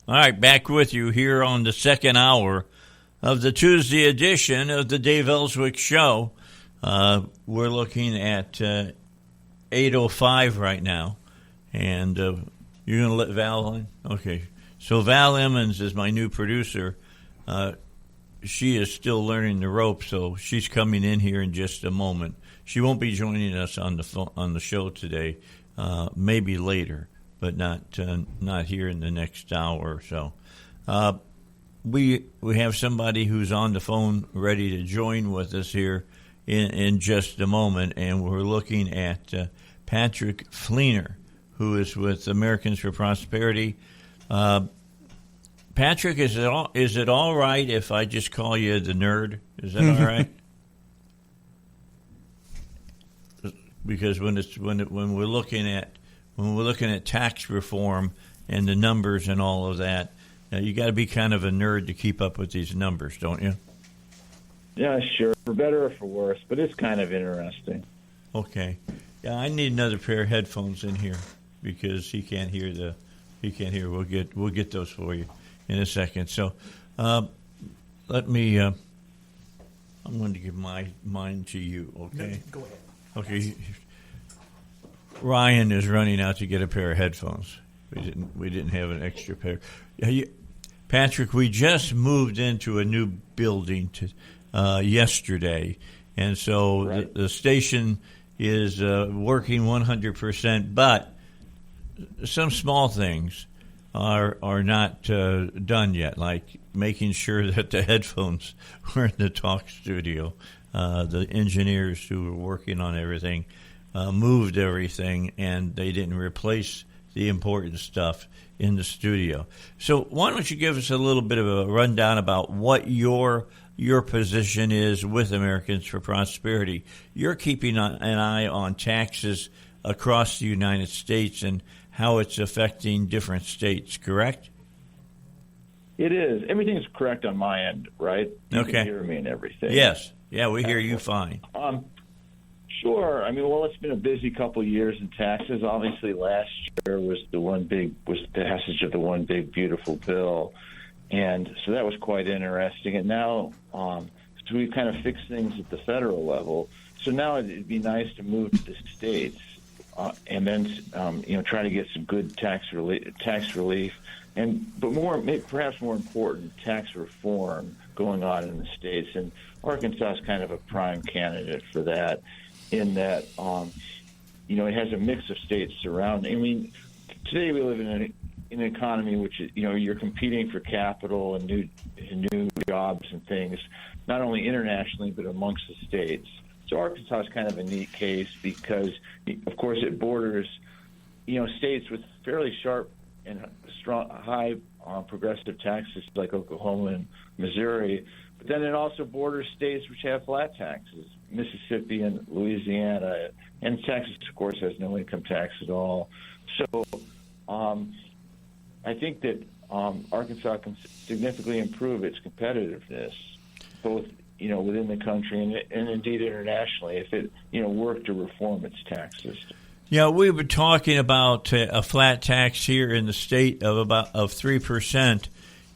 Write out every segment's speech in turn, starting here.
All right, back with you here on the second hour of the Tuesday edition of the Dave Elswick Show. We're looking at 8:05 right now, and you're going to let Val in? Okay. So Val Emmons is my new producer. She is still learning the ropes, so she's coming in here in just a moment. She won't be joining us on the show today, maybe later, but not here in the next hour or so. We have somebody who's on the phone ready to join with us here in just a moment, and we're looking at Patrick Fleener, who is with Americans for Prosperity. Patrick, is it all right if I just call you the nerd? Is that all right? Because when we're looking at tax reform and the numbers and all of that, you got to be kind of a nerd to keep up with these numbers, don't you? Yeah, sure. For better or for worse, but it's kind of interesting. Okay. Yeah, I need another pair of headphones in here because he can't hear. We'll get those for you in a second. So, let me. I'm going to give mine to you. Okay. No, go ahead. Okay. Ryan is running out to get a pair of headphones. We didn't have an extra pair. Patrick, we just moved into a new building yesterday, and so right. the station is working 100%, but some small things are not done yet, like making sure that the headphones were in the talk studio. The engineers who were working on everything moved everything, and they didn't replace the important stuff in the studio. So why don't you give us a little bit of a rundown about what your position is with Americans for Prosperity? You're keeping an eye on taxes across the United States and how it's affecting different states, correct? It is. Everything's correct on my end, right? You Okay. can hear me and everything. Yes. Yeah, we hear you fine. Sure. I mean, well, it's been a busy couple of years in taxes. Obviously, last year was the passage of the one big beautiful bill, and so that was quite interesting. And now, so we've kind of fixed things at the federal level. So now it'd be nice to move to the states, and then try to get some good tax relief, but perhaps more important, tax reform going on in the states. And Arkansas is kind of a prime candidate for that, in that it has a mix of states surrounding. I mean, today we live in an economy which is, you're competing for capital and new jobs and things, not only internationally but amongst the states. So Arkansas is kind of a neat case because, of course, it borders, states with fairly sharp and strong, high progressive taxes like Oklahoma and Missouri. But then it also borders states which have flat taxes, Mississippi and Louisiana. And Texas, of course, has no income tax at all. So I think that Arkansas can significantly improve its competitiveness, both within the country and indeed internationally, if it worked to reform its tax system. Yeah, we were talking about a flat tax here in the state of 3%,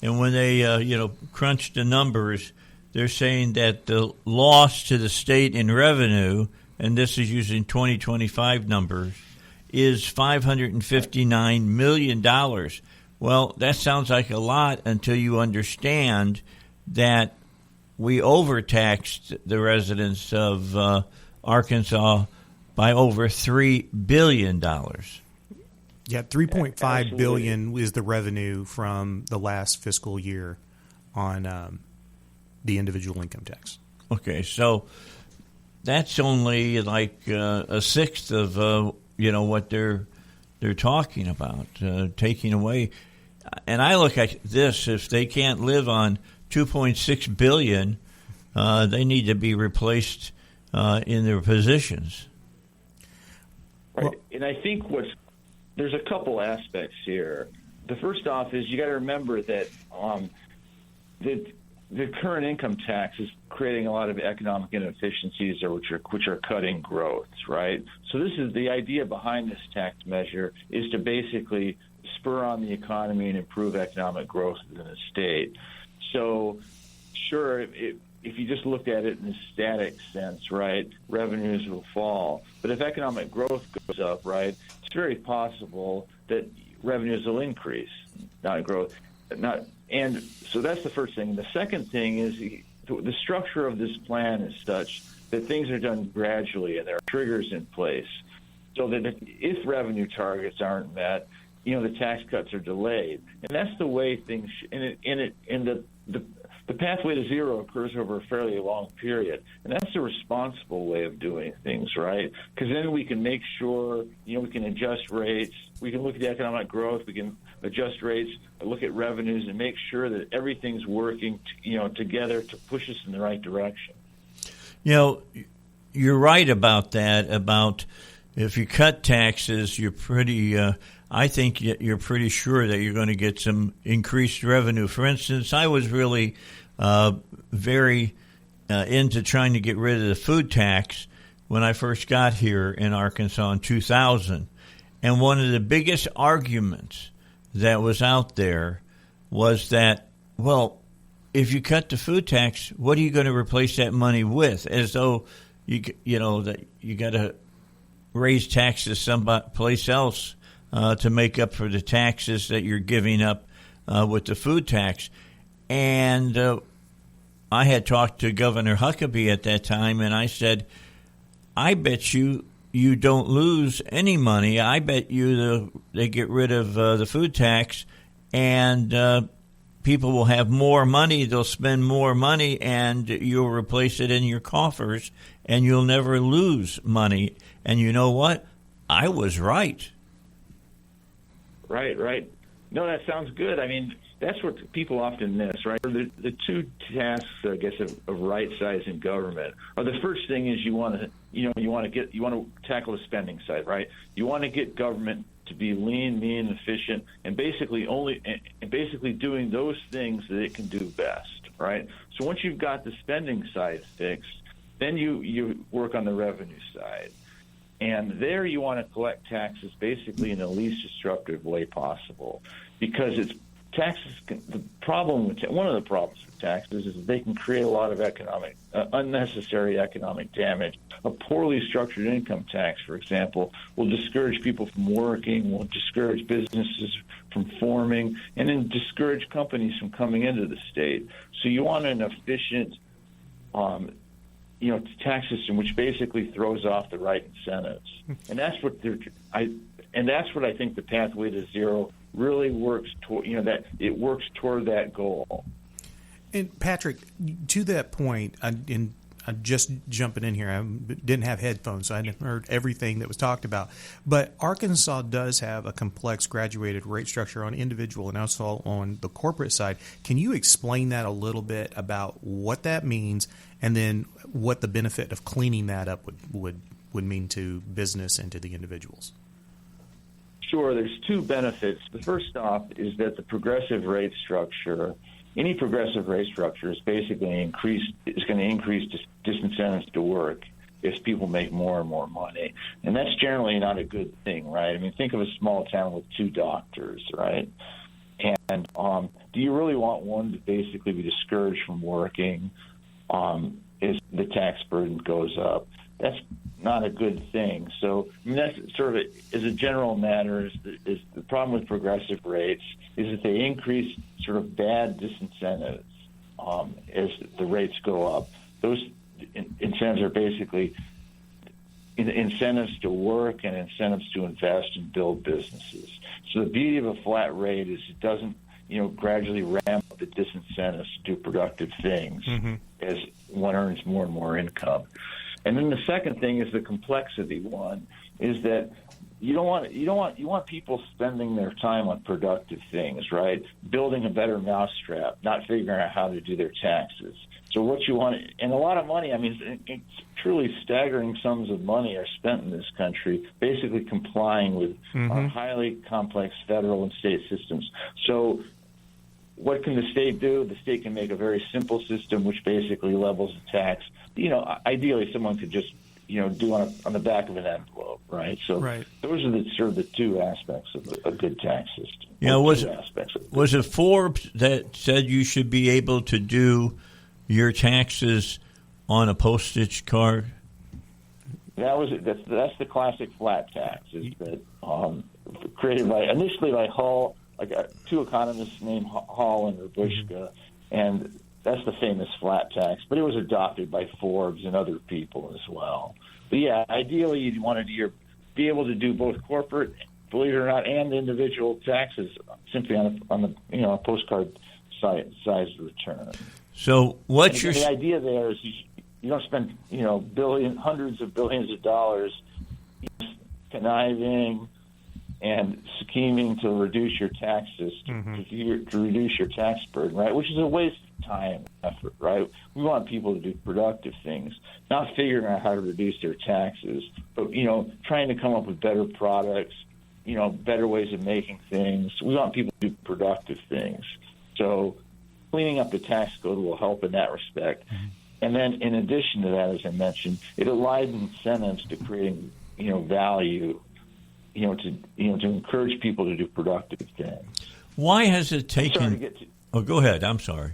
and when they crunched the numbers, they're saying that the loss to the state in revenue, and this is using 2025 numbers, is $559 million. Well, that sounds like a lot until you understand that we overtaxed the residents of Arkansas by over $3 billion. Yeah, $3.5 billion is the revenue from the last fiscal year on the individual income tax. Okay, so that's only like a sixth of what they're talking about, taking away. And I look at this: if they can't live on $2.6 billion, they need to be replaced in their positions. Right, and I think there's a couple aspects here. The first off is you got to remember that the current income tax is creating a lot of economic inefficiencies, which are cutting growth, right? So this is the idea behind this tax measure, is to basically spur on the economy and improve economic growth in the state. So, sure, if you just looked at it in a static sense, right, revenues will fall. But if economic growth goes up, right, it's very possible that revenues will increase, not growth. And so that's the first thing. The second thing is the structure of this plan is such that things are done gradually and there are triggers in place, so that if revenue targets aren't met, the tax cuts are delayed. And that's the way things. The pathway to zero occurs over a fairly long period, and that's a responsible way of doing things, right? Because then we can make sure, we can adjust rates, we can look at the economic growth, we can adjust rates, look at revenues, and make sure that everything's working, together to push us in the right direction. You're right about that. About if you cut taxes, you're pretty. I think you're pretty sure that you're going to get some increased revenue. For instance, I was really very into trying to get rid of the food tax when I first got here in Arkansas in 2000. And one of the biggest arguments that was out there was that, well, if you cut the food tax, what are you going to replace that money with? As though that you got to raise taxes someplace else to make up for the taxes that you're giving up with the food tax. And I had talked to Governor Huckabee at that time, and I said, I bet you don't lose any money. I bet you they get rid of the food tax, and people will have more money. They'll spend more money, and you'll replace it in your coffers, and you'll never lose money. And you know what? I was right. Right. No, that sounds good. I mean, that's what people often miss, right? The two tasks, I guess, of right-sizing government are the first thing is you want to tackle the spending side, right? You want to get government to be lean, mean, efficient, and basically doing those things that it can do best, right? So once you've got the spending side fixed, then you work on the revenue side. And there you want to collect taxes basically in the least disruptive way possible, because it's taxes. One of the problems with taxes is that they can create a lot of unnecessary economic damage. A poorly structured income tax, for example, will discourage people from working, will discourage businesses from forming, and then discourage companies from coming into the state. So you want an efficient tax system which basically throws off the right incentives, and that's what I think the pathway to zero really works toward. That it works toward that goal. And Patrick, to that point, I'm just jumping in here. I didn't have headphones, so I hadn't heard everything that was talked about. But Arkansas does have a complex graduated rate structure on individual and also on the corporate side. Can you explain that a little bit about what that means, and then what the benefit of cleaning that up would mean to business and to the individuals? Sure. There's two benefits. The first off is that the progressive rate structure, any progressive rate structure, is basically going to increase disincentives to work as people make more and more money. And that's generally not a good thing, right? I mean, think of a small town with 2 doctors, right? And do you really want one to basically be discouraged from working as the tax burden goes up? That's not a good thing. So, I mean, that's sort of as a general matter, is the problem with progressive rates is that they increase sort of bad disincentives as the rates go up. Those incentives are basically incentives to work and incentives to invest and build businesses. So the beauty of a flat rate is it doesn't, gradually ramp up the disincentives to do productive things as one earns more and more income. And then the second thing is the complexity one, is that you want people spending their time on productive things, right? Building a better mousetrap, not figuring out how to do their taxes. So what you want, and a lot of money, I mean, it's truly staggering sums of money are spent in this country, basically complying with our highly complex federal and state systems. So what can the state do? The state can make a very simple system which basically levels the tax. Ideally someone could just, do on the back of an envelope, right? So those are the two aspects of a good tax system. Yeah, was it Forbes that said you should be able to do your taxes on a postage card? That's the classic flat tax. Is that created initially by Hall, two economists named Hall and Rabushka, and that's the famous flat tax. But it was adopted by Forbes and other people as well. But yeah, ideally you'd want to be able to do both corporate, believe it or not, and individual taxes simply on a postcard sized return. So what's the idea there is you don't spend hundreds of billions of dollars conniving and scheming to reduce your taxes, to reduce your tax burden, right? Which is a waste of time and effort, right? We want people to do productive things, not figuring out how to reduce their taxes, but, trying to come up with better products, better ways of making things. We want people to do productive things. So cleaning up the tax code will help in that respect. And then in addition to that, as I mentioned, it allies incentives to creating, value, to encourage people to do productive things. Why has it taken? Go ahead. I'm sorry.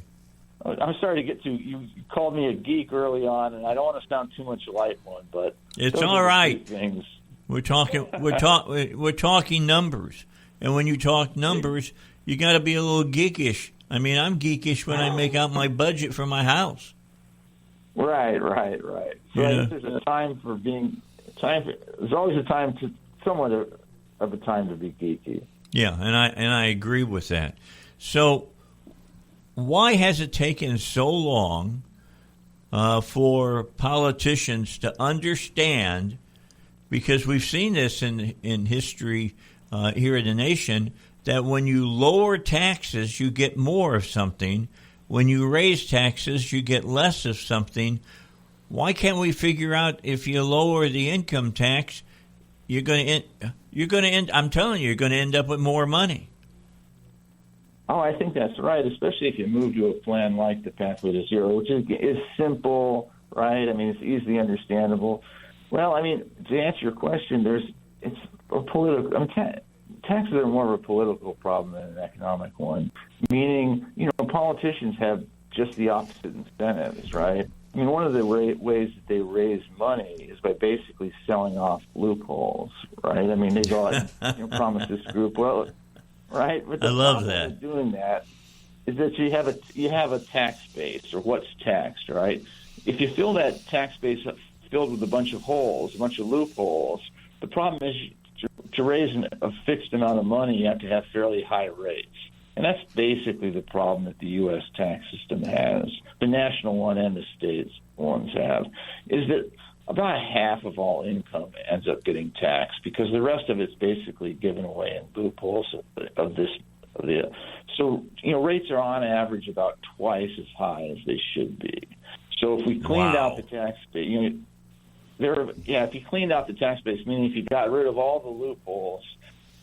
I'm sorry to get to. You called me a geek early on, and I don't want to sound too much like one, but it's all right. Things. We're talking. We're talking numbers, and when you talk numbers, you got to be a little geekish. I mean, I'm geekish when I make out my budget for my house. Right. So I guess there's a time for being. There's always a time to. Somewhat of a time to be geeky. Yeah, and I agree with that. So why has it taken so long for politicians to understand, because we've seen this in history here in the nation, that when you lower taxes, you get more of something. When you raise taxes, you get less of something. Why can't we figure out if you lower the income tax, you're going to end. I'm telling you, you're going to end up with more money. Oh, I think that's right, especially if you move to a plan like the Pathway to Zero, which is simple, right? I mean, it's easily understandable. Well, I mean, to answer your question, it's a political. I mean, taxes are more of a political problem than an economic one. Meaning, politicians have just the opposite incentives, right? I mean, one of the ways that they raise money is by basically selling off loopholes, right? I mean, they go out and promise this group, right? But I love that. Doing that is that you have a tax base, or what's taxed, right? If you fill that tax base up, filled with a bunch of holes, a bunch of loopholes, the problem is to raise a fixed amount of money, you have to have fairly high rates. And that's basically the problem that the U.S. tax system has, the national one and the states ones have, is that about half of all income ends up getting taxed because the rest of it's basically given away in loopholes of this. So, rates are on average about twice as high as they should be. So if we cleaned out the tax base, if you cleaned out the tax base, meaning if you got rid of all the loopholes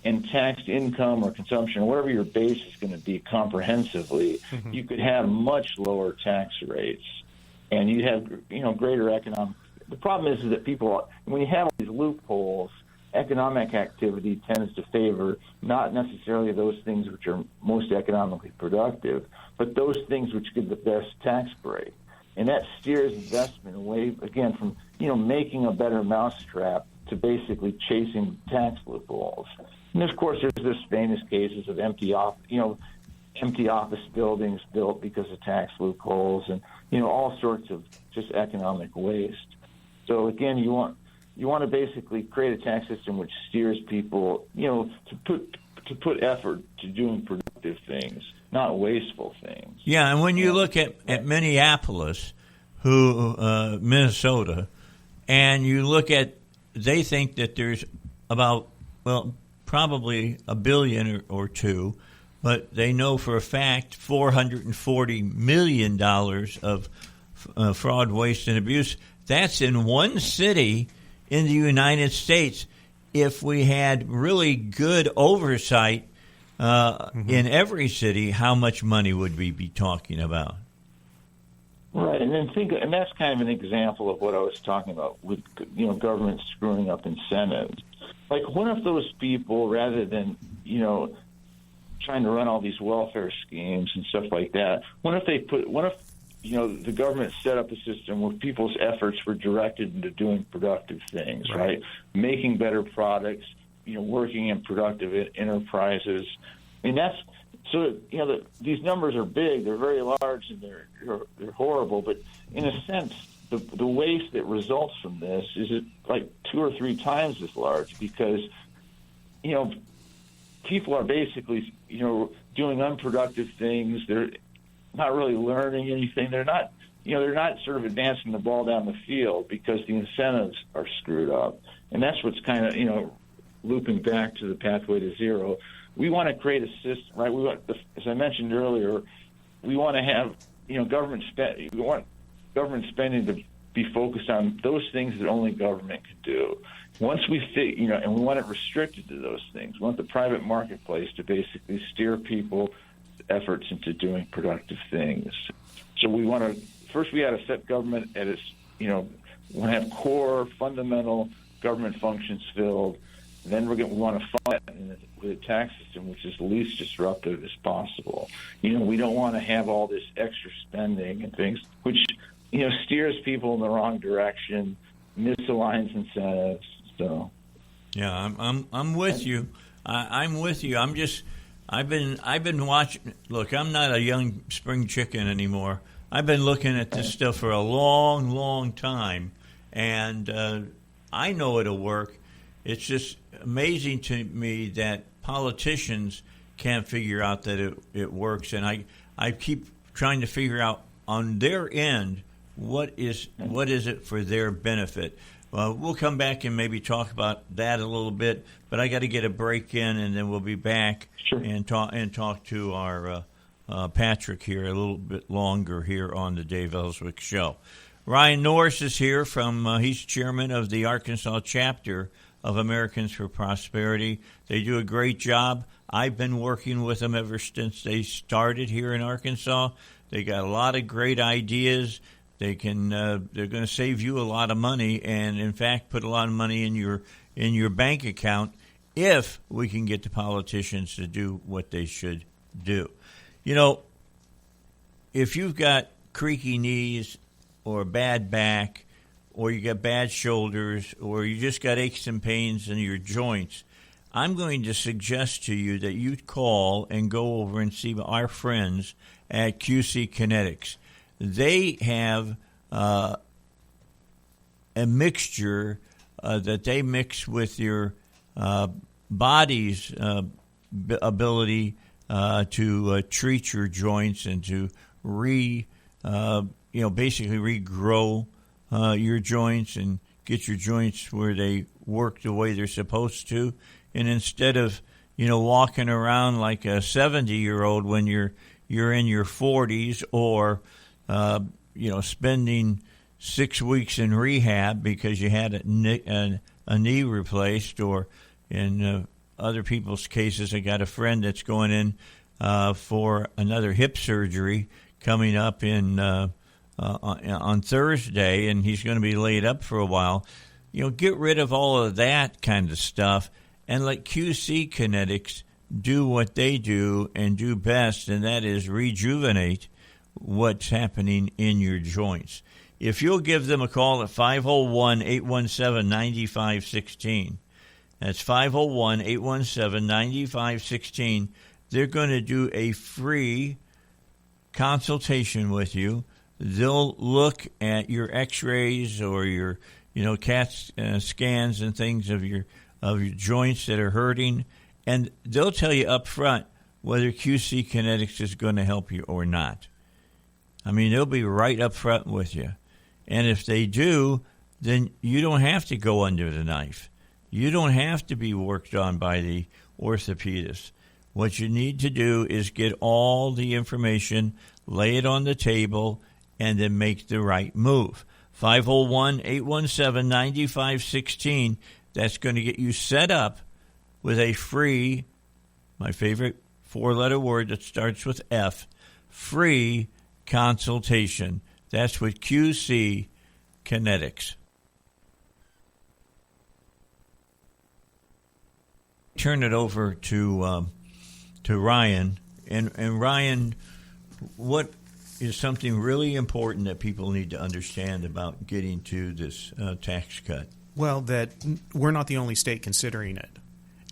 and taxed income or consumption, or whatever your base is going to be comprehensively, you could have much lower tax rates, and you'd have greater economic. The problem is that people, when you have these loopholes, economic activity tends to favor not necessarily those things which are most economically productive, but those things which give the best tax break, and that steers investment away again from making a better mousetrap to basically chasing tax loopholes. And of course, there's this famous cases of empty office buildings built because of tax loopholes, and all sorts of just economic waste. So again, you want to basically create a tax system which steers people, to put effort to doing productive things, not wasteful things. Yeah, and when you look at Minneapolis, Minnesota, and you look at, they think that there's about, probably $1 billion or two, but they know for a fact $440 million of fraud, waste, and abuse. That's in one city in the United States. If we had really good oversight in every city, how much money would we be talking about? Right, and then and that's kind of an example of what I was talking about with, government screwing up incentives. Like, what if those people, rather than, trying to run all these welfare schemes and stuff like that, what if the government set up a system where people's efforts were directed into doing productive things, right? Making better products, working in productive enterprises. I mean, that's, so, these numbers are big, they're very large, and they're horrible, but in a sense, the waste that results from this is like 2 or 3 times as large, because, people are basically, doing unproductive things. They're not really learning anything. They're not sort of advancing the ball down the field because the incentives are screwed up. And that's what's kind of, looping back to the pathway to zero. We want to create a system, right? We want, as I mentioned earlier, we want to have, government spending to be focused on those things that only government can do. Once we and we want it restricted to those things. We want the private marketplace to basically steer people's efforts into doing productive things. So we want to, first we got to set government at its, we want to have core, fundamental government functions filled. Then we want to fund it with a tax system which is least disruptive as possible. We don't want to have all this extra spending and things, which, steers people in the wrong direction, misaligns incentives. So, yeah, I'm with you. I'm with you. I've been watching. Look, I'm not a young spring chicken anymore. I've been looking at this stuff for a long, long time, and I know it'll work. It's just amazing to me that politicians can't figure out that it works, and I keep trying to figure out on their end what is it for their benefit. We'll come back and maybe talk about that a little bit, but I got to get a break in, and then we'll be back and talk to our Patrick here a little bit longer here on the Dave Elswick Show. Ryan Norris is here he's chairman of the Arkansas chapter of Americans for Prosperity. They do a great job. I've been working with them ever since they started here in Arkansas. They got a lot of great ideas. They're going to save you a lot of money, and in fact, put a lot of money in your bank account if we can get the politicians to do what they should do. If you've got creaky knees or a bad back, or you got bad shoulders, or you just got aches and pains in your joints, I'm going to suggest to you that you call and go over and see our friends at QC Kinetics. They have a mixture that they mix with your body's ability to treat your joints and to basically regrow your joints and get your joints where they work the way they're supposed to. And instead of, walking around like a 70-year-old when you're in your 40s, or, spending 6 weeks in rehab because you had a knee replaced, or in other people's cases, I got a friend that's going in for another hip surgery coming up on Thursday, and he's going to be laid up for a while. Get rid of all of that kind of stuff and let QC Kinetics do what they do and do best, and that is rejuvenate what's happening in your joints. If you'll give them a call at 501-817-9516, that's 501-817-9516, they're going to do a free consultation with you. They'll look at your x-rays or your CAT scans and things of your joints that are hurting, and they'll tell you up front whether QC Kinetics is going to help you or not. I mean, they'll be right up front with you. And if they do, then you don't have to go under the knife. You don't have to be worked on by the orthopedist. What you need to do is get all the information, lay it on the table, and then make the right move. 501-817-9516. That's going to get you set up with a free, my favorite four-letter word that starts with F, free consultation. That's with QC Kinetics. Turn it over to Ryan. And Ryan, what is something really important that people need to understand about getting to this tax cut? Well, that we're not the only state considering it,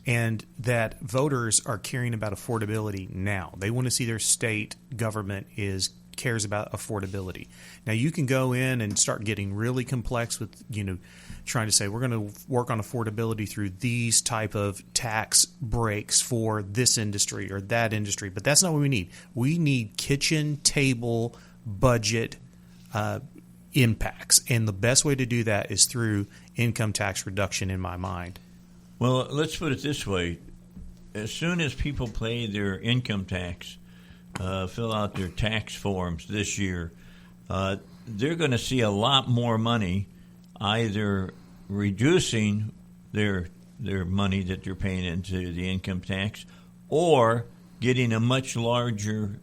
and that voters are caring about affordability now. They want to see their state government cares about affordability. Now, you can go in and start getting really complex with, trying to say we're going to work on affordability through these type of tax breaks for this industry or that industry, but that's not what we need. We need kitchen table budget impacts, and the best way to do that is through income tax reduction, in my mind. Well, let's put it this way. As soon as people pay their income tax, fill out their tax forms this year, they're going to see a lot more money either reducing their money that they're paying into the income tax or getting a much larger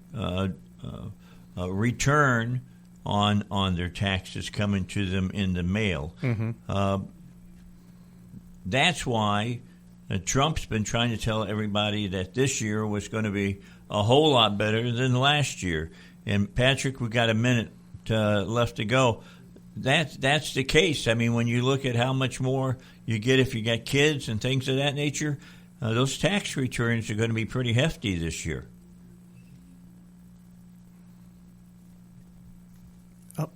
return on their taxes coming to them in the mail. Mm-hmm. That's why Trump's been trying to tell everybody that this year was going to be a whole lot better than last year. And, Patrick, we've got a minute left to go. That's the case. I mean, when you look at how much more you get if you got kids and things of that nature, those tax returns are going to be pretty hefty this year. Oh.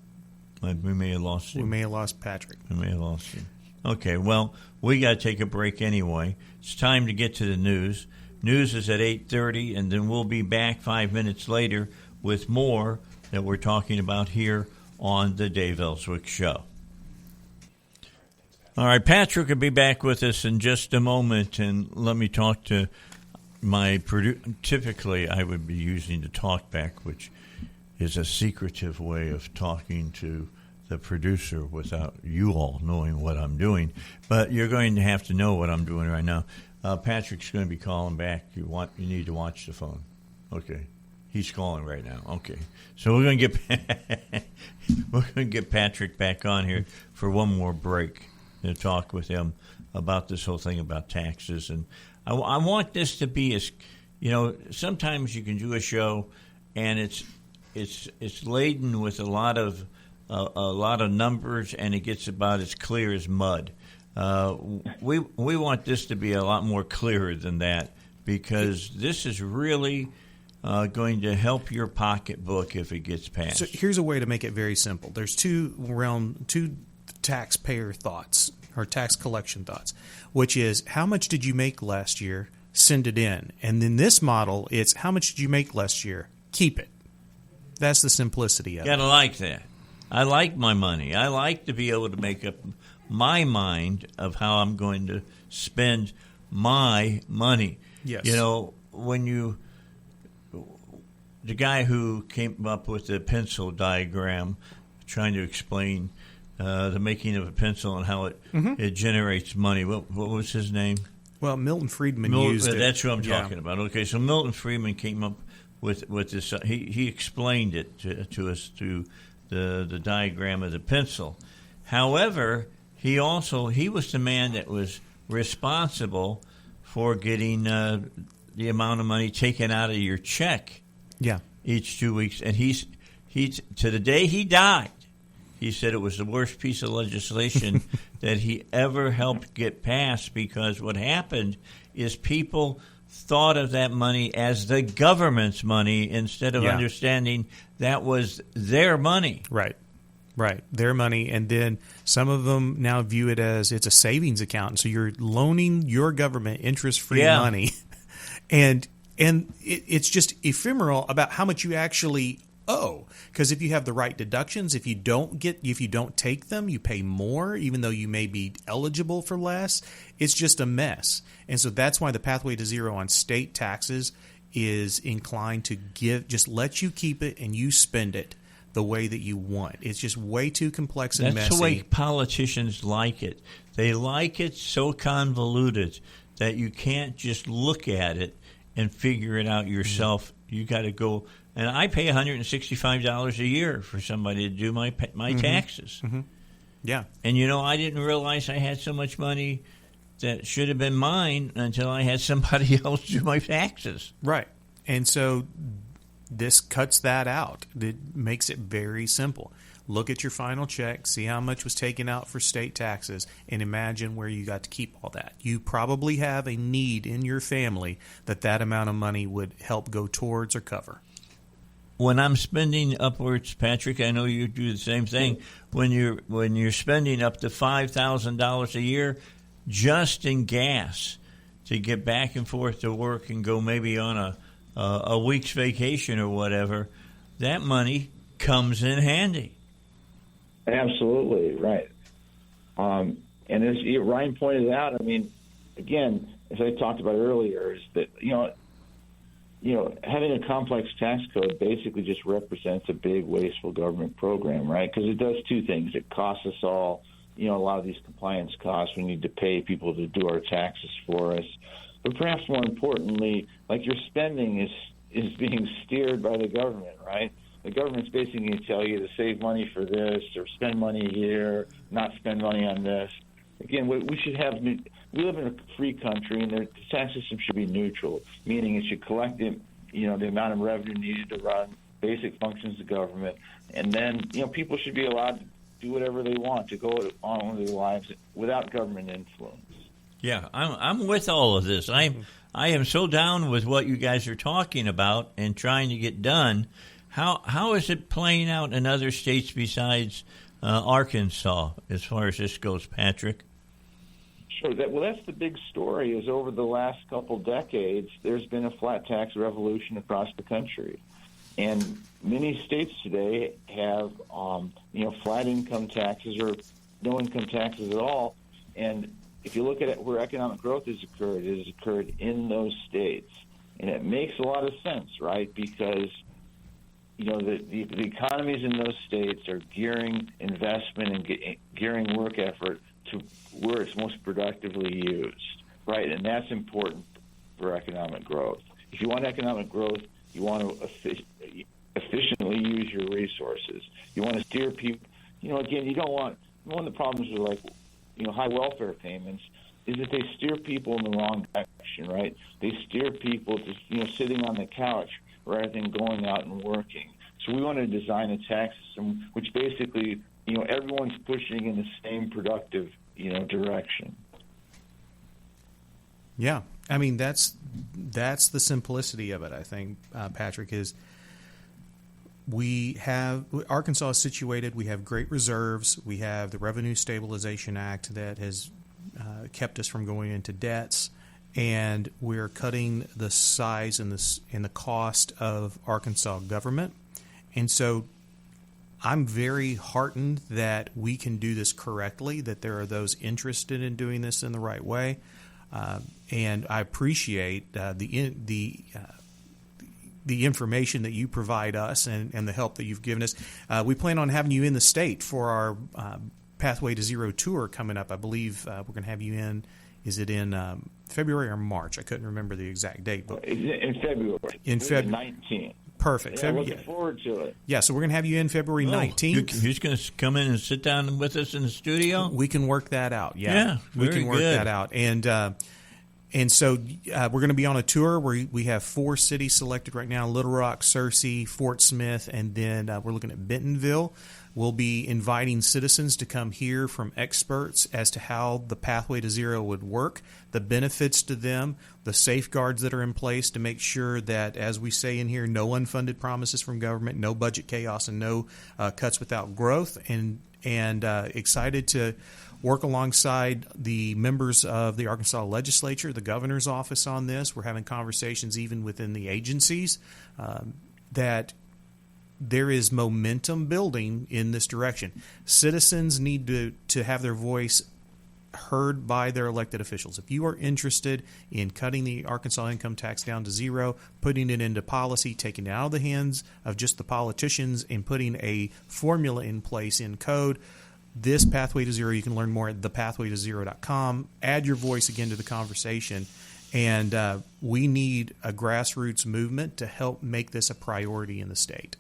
We may have lost him. We may have lost Patrick. We may have lost him. Okay, well, we got to take a break anyway. It's time to get to the news. News is at 8:30, and then we'll be back 5 minutes later with more that we're talking about here on the Dave Elswick Show. All right, Patrick will be back with us in just a moment, and let me talk to my producer. Typically, I would be using the talkback, which is a secretive way of talking to the producer without you all knowing what I'm doing. But you're going to have to know what I'm doing right now. Patrick's going to be calling back. You need to watch the phone. Okay. He's calling right now. Okay. So we're going to get Patrick back on here for one more break to talk with him about this whole thing about taxes. And I want this to be as, sometimes you can do a show and it's laden with a lot of numbers, and it gets about as clear as mud. We want this to be a lot more clearer than that, because this is really going to help your pocketbook if it gets passed. So here's a way to make it very simple. There's two taxpayer thoughts or tax collection thoughts, which is how much did you make last year? Send it in. And in this model, it's how much did you make last year? Keep it. That's the simplicity of it. Gotta like that. I like my money. I like to be able to make up my mind of how I'm going to spend my money. Yes. The guy who came up with the pencil diagram, trying to explain the making of a pencil and how it generates money. What was his name? Well, Milton Friedman used it. That's what I'm talking about. Okay, so Milton Friedman came up with this. He explained it to us through the diagram of the pencil. However, he was the man that was responsible for getting the amount of money taken out of your check. Yeah. Each 2 weeks, and he's to the day he died, he said it was the worst piece of legislation that he ever helped get passed, because what happened is people thought of that money as the government's money instead of understanding that was their money. Right. Their money. And then some of them now view it as it's a savings account. And so you're loaning your government interest-free money. And it's just ephemeral about how much you actually owe. Because if you have the right deductions, if you don't take them, you pay more, even though you may be eligible for less. It's just a mess. And so that's why the pathway to zero on state taxes is inclined to just let you keep it and you spend it the way that you want. It's just way too complex and messy. That's the way politicians like it. They like it so convoluted that you can't just look at it and figure it out yourself. You got to go and I pay $165 a year for somebody to do my taxes. Mm-hmm. Yeah. And, I didn't realize I had so much money that should have been mine until I had somebody else do my taxes. Right. And so this cuts that out. It makes it very simple. Look at your final check, see how much was taken out for state taxes, and imagine where you got to keep all that. You probably have a need in your family that amount of money would help go towards or cover. When I'm spending upwards, Patrick, I know you do the same thing. When you're spending up to $5,000 a year just in gas to get back and forth to work and go maybe on a week's vacation or whatever, that money comes in handy. Absolutely right. And as Ryan pointed out, I mean, again, as I talked about earlier, is that having a complex tax code basically just represents a big wasteful government program, right? Because it does two things. It costs us all, a lot of these compliance costs. We need to pay people to do our taxes for us. But perhaps more importantly, like your spending is being steered by the government, right? The government's basically going to tell you to save money for this or spend money here, not spend money on this. Again, we should have. We live in a free country, and the tax system should be neutral, meaning it should collect the amount of revenue needed to run basic functions of government, and then people should be allowed to do whatever they want to go on with their lives without government influence. Yeah, I'm with all of this. I am so down with what you guys are talking about and trying to get done. How is it playing out in other states besides Arkansas as far as this goes, Patrick? Sure. That's the big story. Is over the last couple decades, there's been a flat tax revolution across the country, and many states today have flat income taxes or no income taxes at all. And if you look at it, where economic growth has occurred, it has occurred in those states, and it makes a lot of sense, right? Because the economies in those states are gearing investment and gearing work effort to where it's most productively used, right? And that's important for economic growth. If you want economic growth, you want to efficiently use your resources. You want to steer people. Again, you don't want. One of the problems with high welfare payments is that they steer people in the wrong direction, right? They steer people to sitting on the couch rather than going out and working. So we want to design a tax system which basically, everyone's pushing in the same productive, direction. Yeah. I mean, that's the simplicity of it, I think, Patrick, is Arkansas is situated. We have great reserves. We have the Revenue Stabilization Act that has kept us from going into debts. And we're cutting the size and the cost of Arkansas government. And so I'm very heartened that we can do this correctly, that there are those interested in doing this in the right way. And I appreciate the information that you provide us and the help that you've given us. We plan on having you in the state for our Pathway to Zero tour coming up. I believe we're going to have you in. Is it in February or March? I couldn't remember the exact date. But in February. In February 19th. Perfect. Yeah, looking forward to it. Yeah, so we're going to have you in February 19th. You're going to come in and sit down with us in the studio? We can work that out. Yeah, we can work good. that out. And so we're going to be on a tour where we have 4 cities selected right now: Little Rock, Searcy, Fort Smith, and then we're looking at Bentonville. We'll be inviting citizens to come hear from experts as to how the Pathway to Zero would work, the benefits to them, the safeguards that are in place to make sure that, as we say in here, no unfunded promises from government, no budget chaos, and no cuts without growth. And excited to work alongside the members of the Arkansas legislature, the governor's office on this. We're having conversations even within the agencies that there is momentum building in this direction. Citizens need to have their voice heard by their elected officials. If you are interested in cutting the Arkansas income tax down to zero, putting it into policy, taking it out of the hands of just the politicians and putting a formula in place in code, this Pathway to Zero, you can learn more at thepathwaytozero.com. Add your voice again to the conversation And we need a grassroots movement to help make this a priority in the state.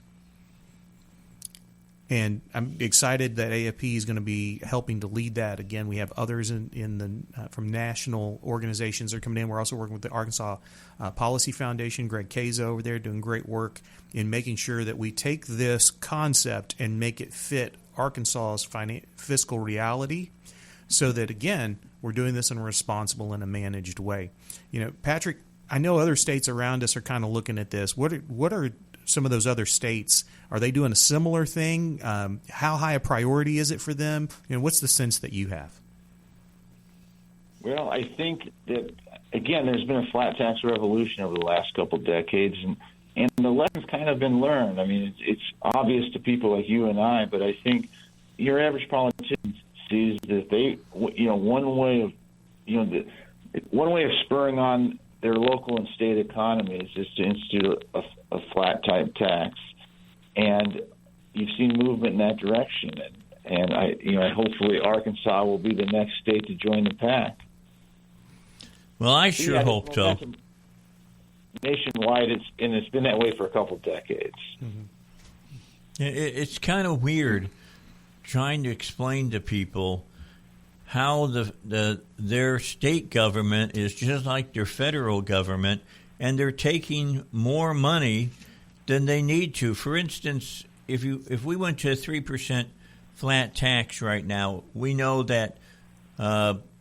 And I'm excited that AFP is going to be helping to lead that. Again, we have others from national organizations that are coming in. We're also working with the Arkansas Policy Foundation. Greg Kaza over there doing great work in making sure that we take this concept and make it fit Arkansas's fiscal reality, so that, again, we're doing this in a responsible and a managed way. Patrick, I know other states around us are kind of looking at this. What are some of those other states? Are they doing a similar thing? How high a priority is it for them? What's the sense that you have? Well, I think that, again, there's been a flat tax revolution over the last couple of decades, and the lesson's kind of been learned. I mean, it's obvious to people like you and I, but I think your average politician sees that one way of spurring on their local and state economies is to institute a flat type tax, and you've seen movement in that direction. And I hopefully Arkansas will be the next state to join the pack. Well, I sure hope so. Nationwide, it's been that way for a couple decades. Mm-hmm. It's kind of weird trying to explain to people how their state government is just like their federal government, and they're taking more money than they need to. For instance, if we went to a 3% flat tax right now, we know that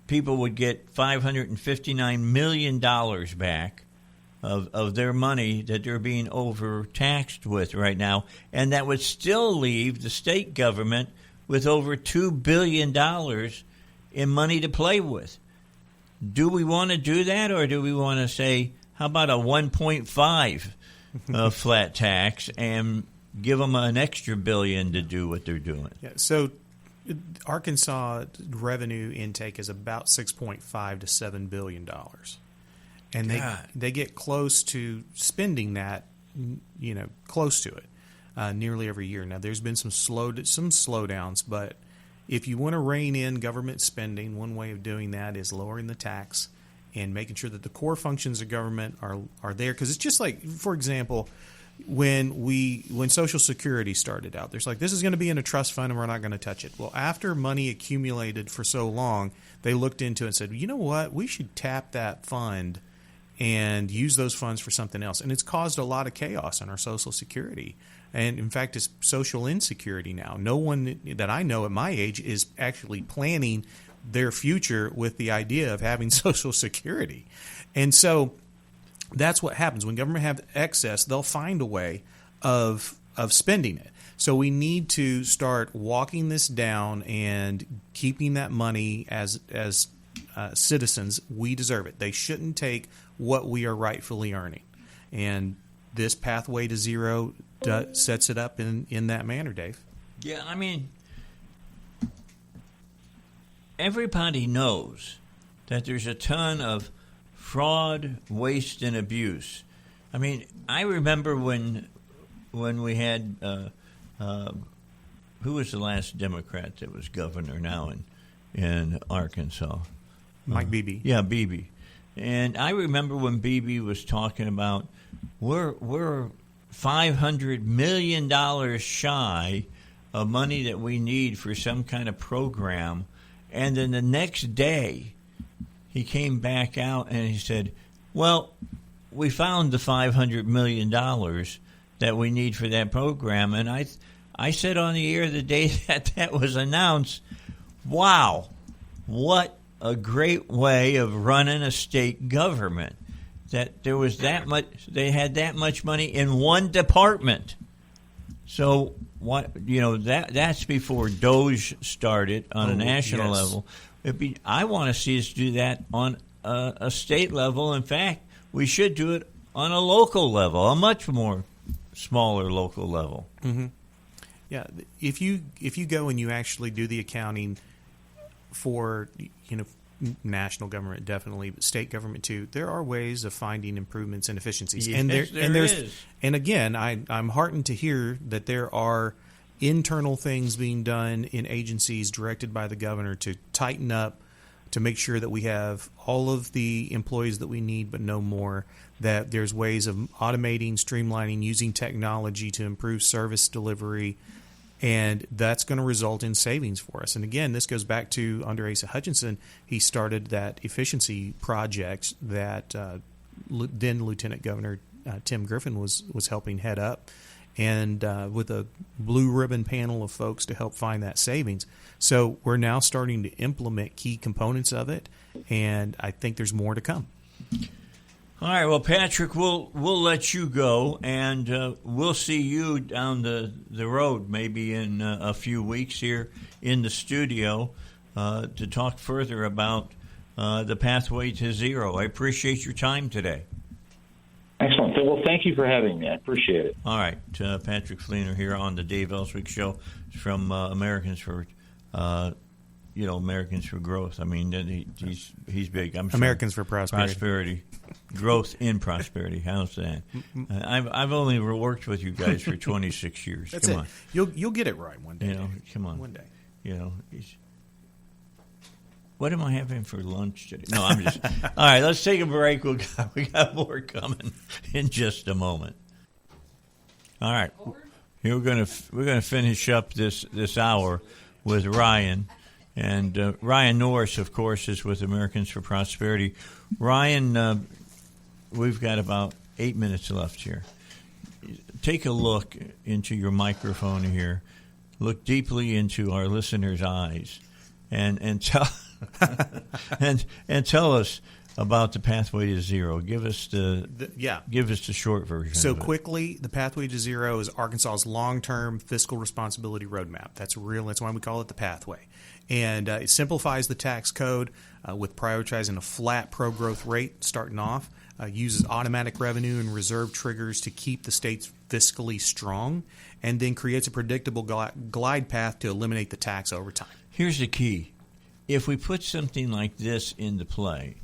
people would get $559 million back of their money that they're being overtaxed with right now, and that would still leave the state government with over $2 billion in money to play with. Do we want to do that, or do we want to say, how about a 1.5 flat tax and give them an extra billion to do what they're doing? Yeah, so Arkansas revenue intake is about $6.5 to $7 billion. And they get close to spending that, close to it, nearly every year. Now, there's been some slowdowns, but if you want to rein in government spending, one way of doing that is lowering the tax and making sure that the core functions of government are there. Because it's just like, for example, when Social Security started out, there's like, this is going to be in a trust fund and we're not going to touch it. Well, after money accumulated for so long, they looked into it and said, you know what, we should tap that fund and use those funds for something else. And it's caused a lot of chaos in our Social Security. And, in fact, it's social insecurity now. No one that I know at my age is actually planning their future with the idea of having Social Security. And so that's what happens. When government have excess, they'll find a way of spending it. So we need to start walking this down and keeping that money as citizens. We deserve it. They shouldn't take what we are rightfully earning. And this pathway to zero sets it up in that manner, Dave. Yeah, I mean, everybody knows that there's a ton of fraud, waste, and abuse. I mean, I remember when we had who was the last Democrat that was governor now in Arkansas? Mike Beebe. Yeah, Beebe. And I remember when Beebe was talking about we're $500 million shy of money that we need for some kind of program, and then the next day he came back out and he said, well, we found the $500 million that we need for that program. And I said on the air the day that was announced, wow, what a great way of running a state government, that there was that much, they had that much money in one department. So that's before DOGE started on a national level. I want to see us do that on a state level. In fact, we should do it on a local level, a much more smaller local level. Mm-hmm. Yeah, if you go and you actually do the accounting for national government, definitely, but state government too, there are ways of finding improvements and efficiencies. Yes, there is. And again, I'm heartened to hear that there are internal things being done in agencies directed by the governor to tighten up to make sure that we have all of the employees that we need, but no more, that there's ways of automating, streamlining, using technology to improve service delivery, and that's going to result in savings for us. And again, this goes back to under Asa Hutchinson. He started that efficiency project that then Lieutenant Governor Tim Griffin was helping head up, and with a blue ribbon panel of folks to help find that savings. So we're now starting to implement key components of it, and I think there's more to come. All right, well, Patrick, we'll let you go, and we'll see you down the road maybe in a few weeks here in the studio to talk further about the pathway to zero. I appreciate your time today. Excellent. Well, thank you for having me. I appreciate it. All right. Patrick Fleener here on the Dave Elswick Show from Americans for Americans for Growth. I mean, he's big. I'm Americans for Prosperity. Prosperity. Growth in prosperity. How's that? I've only worked with you guys for 26 years. That's come it. on. You'll get it right one day. Come on. One day. What am I having for lunch today? No, I'm just. All right, let's take a break. We got more coming in just a moment. All right, here we're gonna finish up this hour with Ryan, and Ryan Norris, of course, is with Americans for Prosperity. Ryan, we've got about 8 minutes left here. Take a look into your microphone here. Look deeply into our listeners' eyes, and tell. and tell us about the pathway to zero. Give us the short version. So quickly, the pathway to zero is Arkansas's long-term fiscal responsibility roadmap. That's why we call it the pathway. And it simplifies the tax code with prioritizing a flat pro-growth rate starting off. Uses automatic revenue and reserve triggers to keep the states fiscally strong, and then creates a predictable glide path to eliminate the tax over time. Here's the key. If we put something like this into play,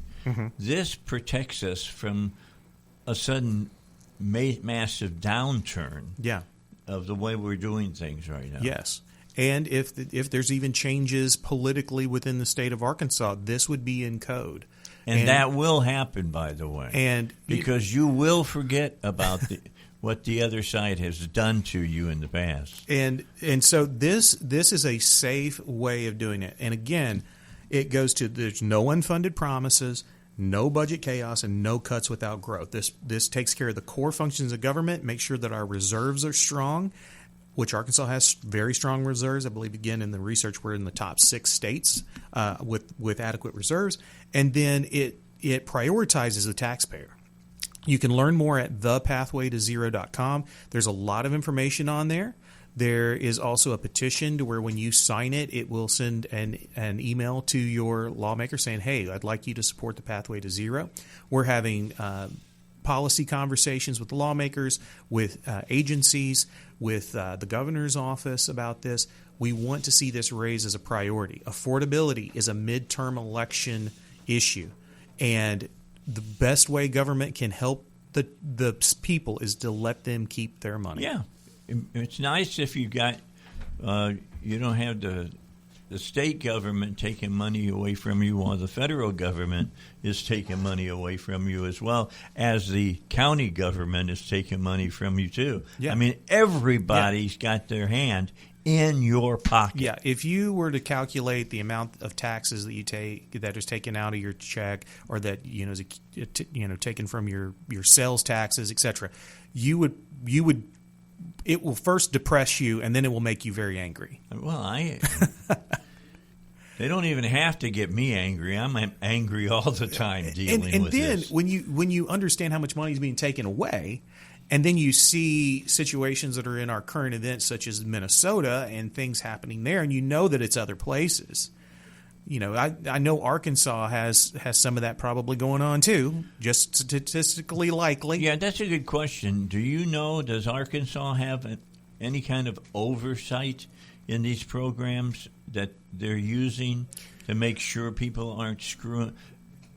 this protects us from a sudden massive downturn of the way we're doing things right now. Yes. And if there's even changes politically within the state of Arkansas, this would be in code. And that will happen, by the way. And because you will forget about what the other side has done to you in the past. And so this is a safe way of doing it. And again, it goes to there's no unfunded promises, no budget chaos, and no cuts without growth. This takes care of the core functions of government, make sure that our reserves are strong, which Arkansas has very strong reserves. I believe, again, in the research, we're in the top 6 states with adequate reserves. And then it prioritizes the taxpayer. You can learn more at thepathwaytozero.com. There's a lot of information on there. There is also a petition to where when you sign it, it will send an email to your lawmaker saying, hey, I'd like you to support the Pathway to Zero. We're having policy conversations with the lawmakers, with agencies, with the governor's office about this. We want to see this raised as a priority. Affordability is a midterm election issue, and the best way government can help the people is to let them keep their money. Yeah. It's nice if you got you don't have the state government taking money away from you while the federal government is taking money away from you, as well as the county government is taking money from you too. Yeah. I mean, everybody's got their hand in your pocket. Yeah, if you were to calculate the amount of taxes that you take that is taken out of your check, or that is taken from your sales taxes, etc., you would it will first depress you, and then it will make you very angry. Well, they don't even have to get me angry. I'm angry all the time dealing with this. And then when you understand how much money is being taken away, and then you see situations that are in our current events, such as Minnesota and things happening there, and you know that it's other places. I know Arkansas has some of that probably going on too, just statistically likely. Yeah, that's a good question. Do you know, does Arkansas have any kind of oversight in these programs that they're using to make sure people aren't screwing?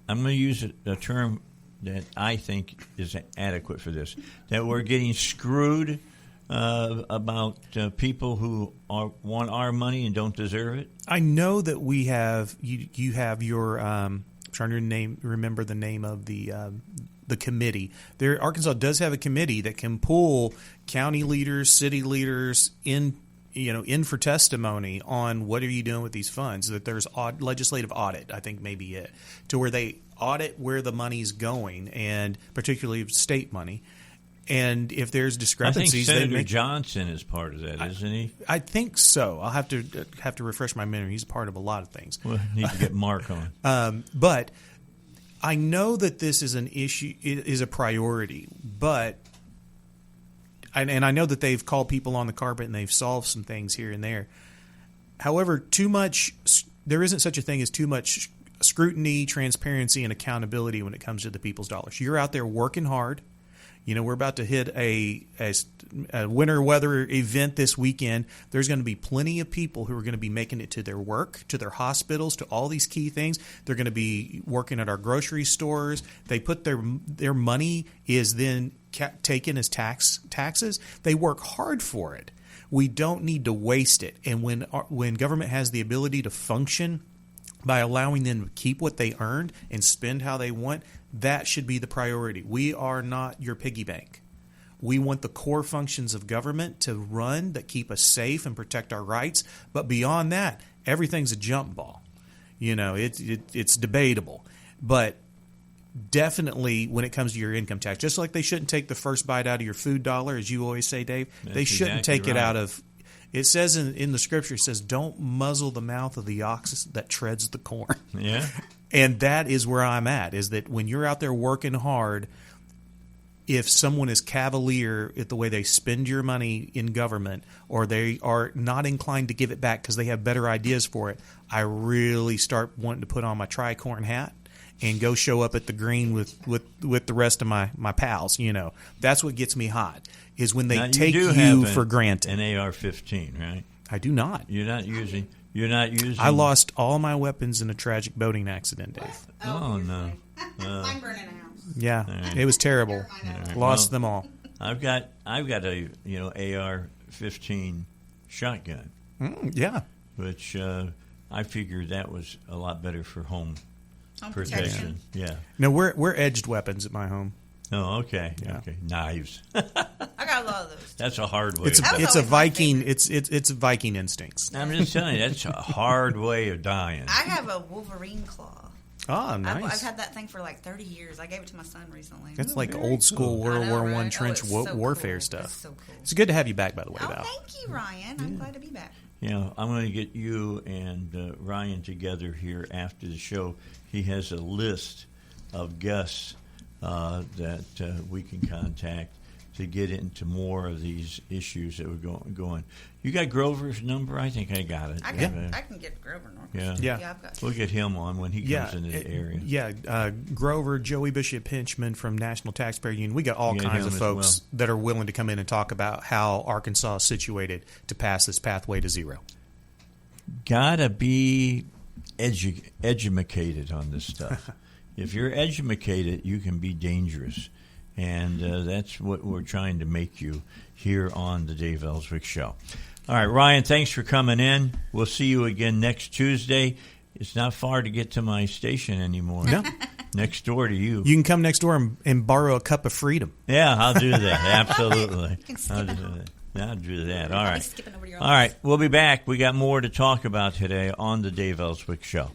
I'm going to use a term that I think is adequate for this, that we're getting screwed about people who want our money and don't deserve it? I know that we have you have your I'm trying to remember the name of the committee. Arkansas does have a committee that can pull county leaders, city leaders in for testimony on what are you doing with these funds. That there's legislative audit, I think maybe it, to where they audit where the money's going, and particularly state money. And if there's discrepancies, I think Senator Johnson is part of that, isn't he? I think so. I'll have to refresh my memory. He's a part of a lot of things. Well, need to get Mark on. But I know that this is an issue, it is a priority, but and I know that they've called people on the carpet and they've solved some things here and there. However, there isn't such a thing as too much scrutiny, transparency, and accountability when it comes to the people's dollars. You're out there working hard. We're about to hit a winter weather event this weekend. There's going to be plenty of people who are going to be making it to their work, to their hospitals, to all these key things. They're going to be working at our grocery stores. They put their money is then taken as taxes. They work hard for it. We don't need to waste it. And when government has the ability to function by allowing them to keep what they earned and spend how they want, that should be the priority. We are not your piggy bank. We want the core functions of government to run that keep us safe and protect our rights. But beyond that, everything's a jump ball. It's debatable. But definitely when it comes to your income tax, just like they shouldn't take the first bite out of your food dollar, as you always say, Dave, they shouldn't exactly take it out of. It says in the scripture, it says, don't muzzle the mouth of the ox that treads the corn. Yeah. And that is where I'm at, is that when you're out there working hard, if someone is cavalier at the way they spend your money in government, or they are not inclined to give it back because they have better ideas for it, I really start wanting to put on my tricorn hat and go show up at the green with the rest of my pals. That's what gets me hot, is when they take you for granted. An AR-15, right? I do not. You're not using. I lost all my weapons in a tragic boating accident, Dave. Oh no! Mine burned in a house. Yeah, right. It was terrible. Right. Lost them all. I've got a AR-15 shotgun. Yeah, which I figured that was a lot better for home protection. Yeah. No, we're edged weapons at my home. Oh, okay. Yeah. Okay. Knives. I got a lot of those. That's a hard way. It's a Viking. It's Viking instincts. I'm just telling you, that's a hard way of dying. I have a Wolverine claw. Oh, nice. I've had that thing for like 30 years. I gave it to my son recently. That's like old school World War I trench warfare cool. stuff. It's so cool. It's good to have you back, by the way, Val. Thank you, Ryan. I'm glad to be back. I'm going to get you and Ryan together here after the show. He has a list of guests that we can contact to get into more of these issues that we're going. You got Grover's number? I think I got it. I can get Grover Norris. Yeah. I've got. We'll get him on when he comes into the area. Yeah, Grover, Joey Bishop Hinchman from National Taxpayer Union. We got all kinds of folks that are willing to come in and talk about how Arkansas is situated to pass this pathway to zero. Gotta be educated on this stuff. If you're educated, you can be dangerous. And that's what we're trying to make you here on the Dave Elswick Show. All right, Ryan, thanks for coming in. We'll see you again next Tuesday. It's not far to get to my station anymore. No. Next door to you. You can come next door and borrow a cup of freedom. Yeah, I'll do that. Absolutely. You can skip it. I'll do that. All I'll be right. skipping over to your All right, we'll be back. We got more to talk about today on the Dave Elswick Show.